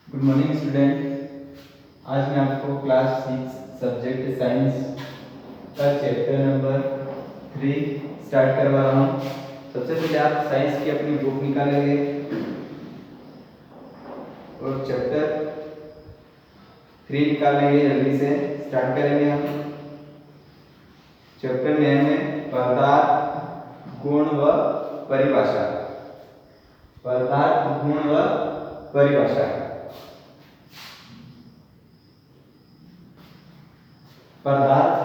Good morning student. आज मैं आपको क्लास 6 सब्जेक्ट साइंस का चैप्टर नंबर 3 स्टार्ट करवा रहा हूँ। सबसे पहले आप साइंस की अपनी बुक निकालेंगे और चैप्टर 3 निकालेंगे। जल्दी से स्टार्ट करेंगे हम। चैप्टर नेम है पदार्थ, गुण व परिभाषा। पदार्थ, गुण व परिभाषा। पदार्थ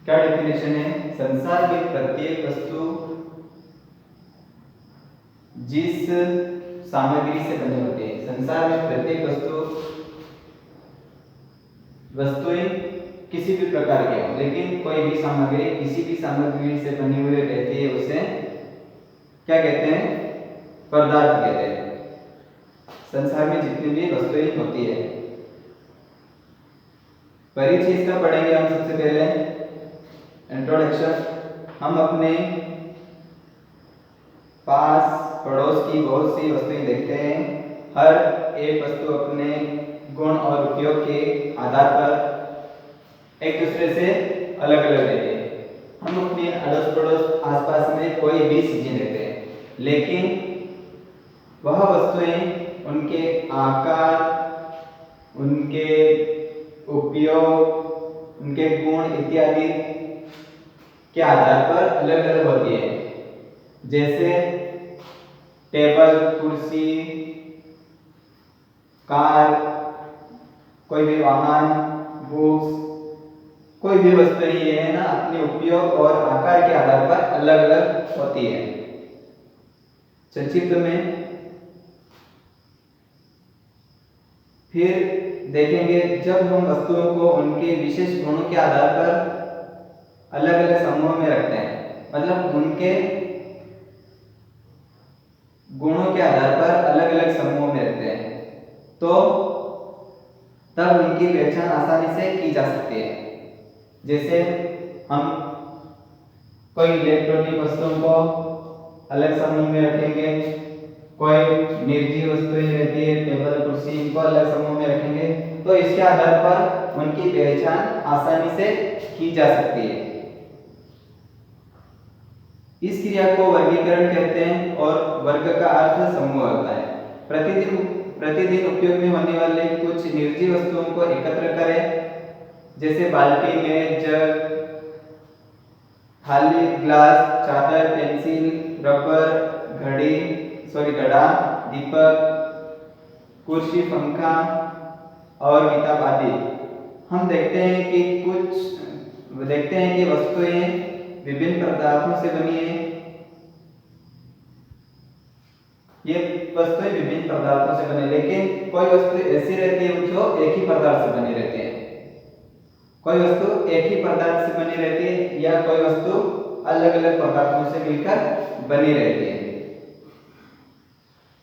क्या डेफिनेशन है? संसार में प्रत्येक वस्तु जिस सामग्री से बनी होती है। संसार में प्रत्येक वस्तुएं किसी भी प्रकार की हो, लेकिन कोई भी सामग्री किसी भी सामग्री से बनी हुई रहती है, उसे क्या कहते हैं? पदार्थ कहते हैं। संसार में जितनी भी वस्तुएं होती है, परिचय इसका पढ़ेंगे हम। सबसे पहले इंट्रोडक्शन। हम अपने पास पड़ोस की बहुत सी वस्तुएं देखते हैं। हर एक वस्तु अपने गुण और उपयोग के आधार पर एक दूसरे से अलग अलग रहती है। हम अपने अड़ोस पड़ोस आसपास में कोई भी चीजें देखते हैं, लेकिन वह वस्तुएं उनके आकार, उनके उपयोग, उनके गुण इत्यादि के आधार पर अलग अलग होती है। जैसे टेबल, कुर्सी, कार, कोई भी वाहन, बुक्स, कोई भी वस्तु ये है ना, अपने उपयोग और आकार के आधार पर अलग अलग होती है। संक्षिप्त में फिर देखेंगे, जब हम वस्तुओं को उनके विशेष गुणों के आधार पर अलग अलग समूह में रखते हैं, मतलब उनके गुणों के आधार पर अलग अलग समूह में रखते हैं, तो तब उनकी पहचान आसानी से की जा सकती है। जैसे हम कोई इलेक्ट्रॉनिक वस्तुओं को अलग समूह में रखेंगे, कोई निर्जीव वस्तुएं रहती है, टेबल, कुर्सी, इनको अलग समूह में रखेंगे, तो इसके आधार पर उनकी पहचान आसानी से की जा सकती है। इस क्रिया को वर्गीकरण कहते हैं और वर्ग का अर्थ समूह होता है। प्रतिदिन उपयोग में होने वाले कुछ निर्जीव वस्तुओं को एकत्र करें, जैसे बाल्टी, मेज, जग, थाली, गिलास, चादर, पेंसिल, रबर, घड़ा, दीपक, कुर्सी, पंखा और किताब आदि। हम देखते हैं कि वस्तुएं विभिन्न पदार्थों से बनी है। ये वस्तुएं विभिन्न पदार्थों से बनी, लेकिन कोई वस्तु ऐसी रहती है जो एक ही पदार्थ से बनी रहती है। कोई वस्तु एक ही पदार्थ से बनी रहती है, या कोई वस्तु अलग अलग पदार्थों से मिलकर बनी रहती है।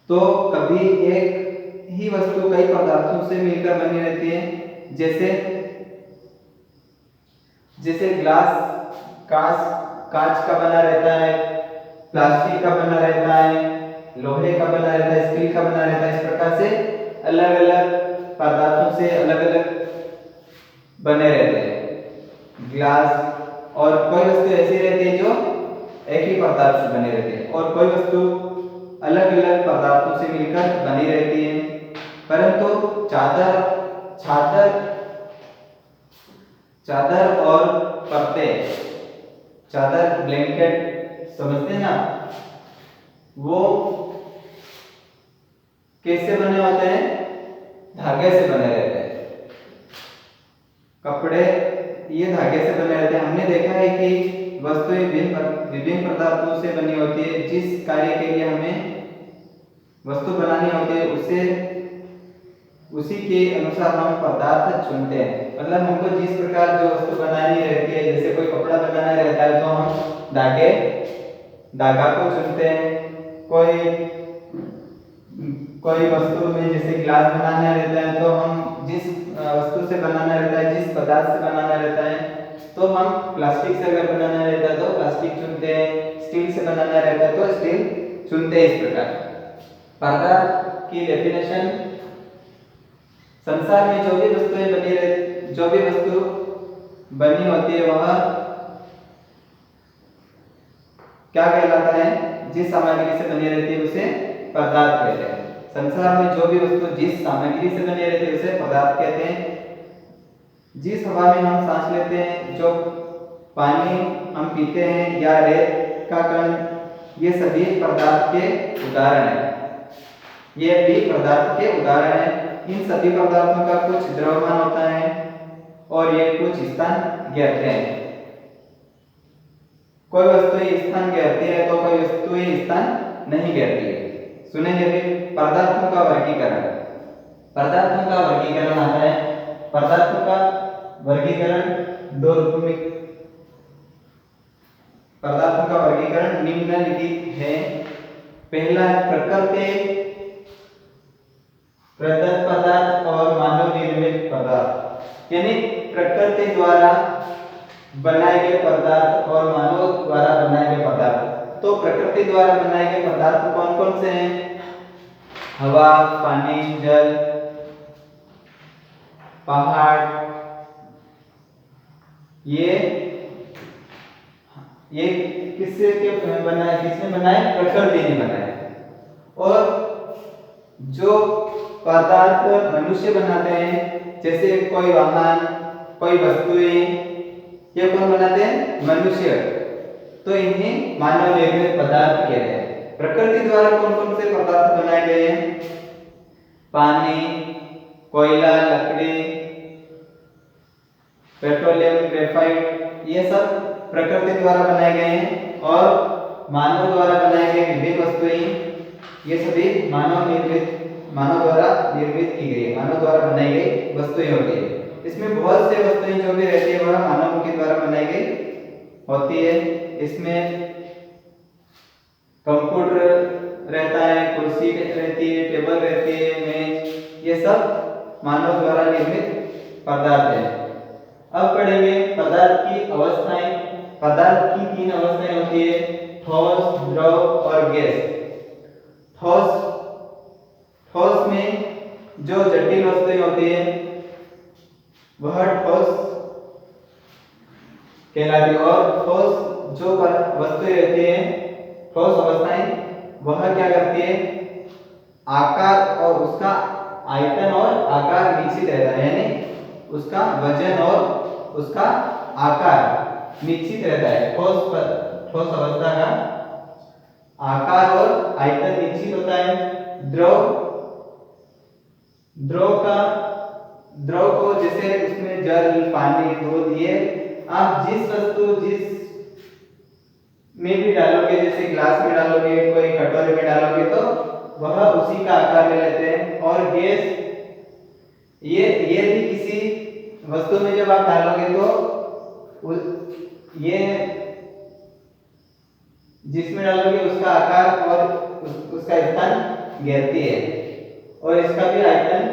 तो कभी एक ही वस्तु कई पदार्थों से मिलकर बनी रहती है। जैसे ग्लास कांच का बना रहता है, प्लास्टिक का बना रहता है, लोहे का बना रहता है, स्टील का बना रहता है। इस प्रकार से अलग अलग पदार्थों से अलग अलग बने रहते हैं ग्लास। और कोई वस्तु ऐसी रहती है जो एक ही पदार्थ से बनी रहती है, और कोई वस्तु अलग अलग पदार्थों से मिलकर बनी रहती है। परंतु चादर और पर्दे, चादर, ब्लैंकेट समझते हैं ना, वो कैसे बने होते हैं? धागे से बने रहते हैं। कपड़े ये धागे से बने रहते हैं। हमने देखा है कि वस्तुएं विभिन्न पदार्थों से बनी होती है। जिस कार्य के लिए हमें वस्तु बनानी होती है, उसी के अनुसार हम पदार्थ चुनते हैं। मतलब हमको जिस प्रकार जो वस्तु बनानी रहती है, जैसे कोई कपड़ा बनाना रहता है तो हम धागा को चुनते हैं। कोई वस्तु में जैसे ग्लास बनाना रहता है तो हम जिस वस्तु से बनाना रहता है, जिस पदार्थ से बनाना रहता है, तो हम प्लास्टिक से अगर बनाना रहता है तो प्लास्टिक चुनते हैं, स्टील से बनाना रहता है तो स्टील चुनते हैं। इस प्रकार की डेफिनेशन, संसार में जो भी वस्तुएं जो भी वस्तु बनी होती है वह क्या कहलाता है? जिस सामग्री से बनी रहती है उसे पदार्थ कहते हैं। संसार में जो भी वस्तु जिस सामग्री से बनी रहती है उसे पदार्थ कहते हैं। जिस हवा में हम सांस लेते हैं, जो पानी हम पीते हैं या रेत का कण, ये सभी पदार्थ के उदाहरण हैं। ये भी पदार्थ के उदाहरण हैं। इन सभी पदार्थों का कुछ द्रव्यमान होता है और ये कुछ स्थान घेरते हैं। कोई वस्तु स्थान घेरती है तो कोई वस्तु स्थान नहीं घेरती है। सुनेंगे भी पदार्थों का वर्गीकरण। पदार्थों का वर्गीकरण आता है। पदार्थों का वर्गीकरण दो रूपों में। पदार्थों का वर्गीकरण निम्नलिखित है। पहला प्रकृति प्रदत्त पदार्थ और मानव निर्मित पदार्थ, यानी प्रकृति द्वारा बनाए गए पदार्थ और मानव द्वारा बनाए गए पदार्थ। तो प्रकृति द्वारा बनाए गए पदार्थ कौन कौन से हैं? हवा, पानी, जल, पहाड़, ये किससे बनाए? किसने बनाए? प्रकृति ने बनाए। और जो पदार्थ मनुष्य बनाते हैं, जैसे कोई वाहन, कोई वस्तुएं, ये कौन बनाते हैं? मनुष्य। तो इन्हें मानव निर्मित पदार्थ कहते हैं। प्रकृति द्वारा कौन कौन से पदार्थ बनाए गए हैं? पानी, कोयला, लकड़ी, पेट्रोलियम, ग्रेफाइट, ये सब प्रकृति द्वारा बनाए गए हैं। और मानव द्वारा बनाए गए विभिन्न वस्तुएं, ये सभी मानव द्वारा निर्मित की गई, मानव द्वारा बनाई गई वस्तुएं होती है। इसमें बहुत से वस्तुएं जो भी रहती है वह मानव के द्वारा बनाई गई होती है। इसमें कंप्यूटर रहता है, कुर्सी रहती है, टेबल रहती है, मेज, ये सब मानव द्वारा निर्मित पदार्थ है। अब पढ़ेंगे पदार्थ की अवस्थाएं। पदार्थ की 3 अवस्थाएं होती है, ठोस, द्रव और गैस। ठोस में जो जटिल वस्तुएं होती है वह ठोस कहलाती है। और ठोस जो वस्तुएं रहती है, ठोस अवस्थाएं, वह क्या करती है? आकार और उसका आयतन और आकार निश्चित रहता है, यानी उसका वजन और उसका आकार निश्चित रहता है। ठोस अवस्था का आकार और आयतन निश्चित होता है। द्रव को जैसे उसमें जल, पानी, दूध, ये आप जिस में भी डालोगे, जैसे ग्लास में डालोगे, कोई कटोरे में डालोगे, तो वह उसी का आकार ले लेते हैं। और गैस, ये भी किसी वस्तु में जब आप डालोगे तो ये जिसमें डालोगे उसका आकार और उसका स्थान घेरती है। और इसका भी आयतन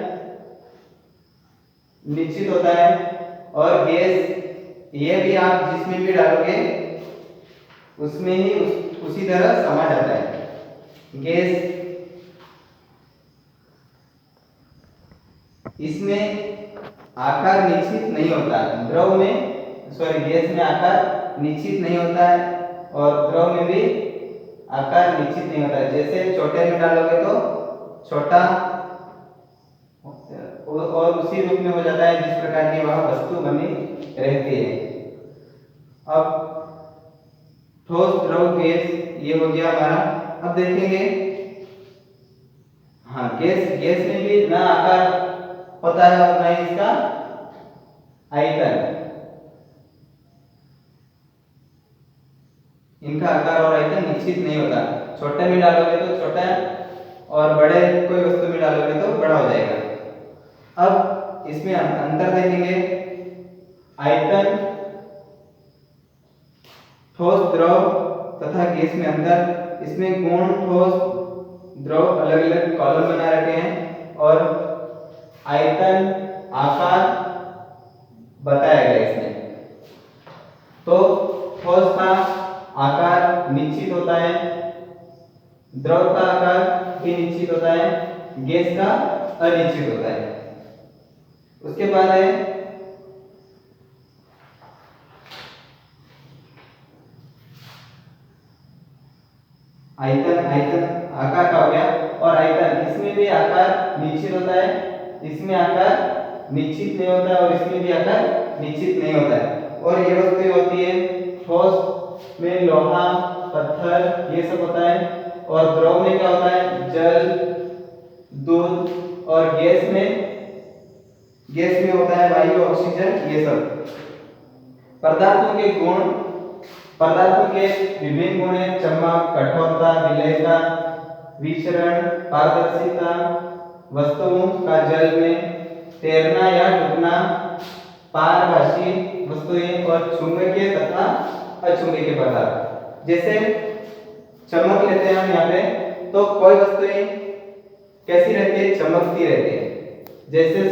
निश्चित होता है। और गैस, ये भी आप जिसमें भी डालोगे उसमें ही उसी तरह समा जाता है। गैस, इसमें आकार निश्चित नहीं होता। गैस में आकार निश्चित नहीं होता है और द्रव में भी आकार निश्चित नहीं होता है। जैसे छोटे में डालोगे तो छोटा और उसी रूप में हो जाता है जिस प्रकार की वह वस्तु बनी रहती है। अब ठोस, द्रव, गैस, ये हो गया हमारा। अब देखेंगे, हाँ, गैस में भी ना आकार होता है और ना ही इसका आयतन। इनका आकार और आयतन निश्चित नहीं होता। छोटे में डालोगे तो छोटा और बड़े कोई वस्तु में डालोगे तो बड़ा हो जाएगा। अब इसमें अंतर देखेंगे। आयतन, ठोस, द्रव तथा गैस में अंतर। इसमें गुण, ठोस, द्रव अलग अलग कॉलम बना रखे हैं और आयतन, आकार बताया गया इसमें। तो ठोस का आकार निश्चित होता है, द्रव का आकार भी निश्चित होता है गैस का अनिश्चित होता है। उसके बाद है आयतन। आयतन आकार का हो गया, और आयतन इसमें भी आकार निश्चित होता है, इसमें आकार निश्चित नहीं होता है और इसमें भी आकार निश्चित नहीं होता है। और ये वस्तुएं होती है ठोस में लोहा, पत्थर, ये सब होता है। और द्रव में क्या होता है? जल, दूध, और गैस में होता है वायु, ऑक्सीजन, ये सब। पदार्थों के गुण, पदार्थों के विभिन्न गुण हैं: चमक, कठोरता, विलयता, विचरण, पारदर्शिता, वस्तुओं का जल में तैरना या डूबना, पारभासी वस्तुएं, और चुंबकीय तथा अचुंबकीय पदार्थ। जैसे चमक लेते हैं हम यहाँ पे, तो कोई वस्तुएं कैसी रहती है? चमकती रहती है। जैसे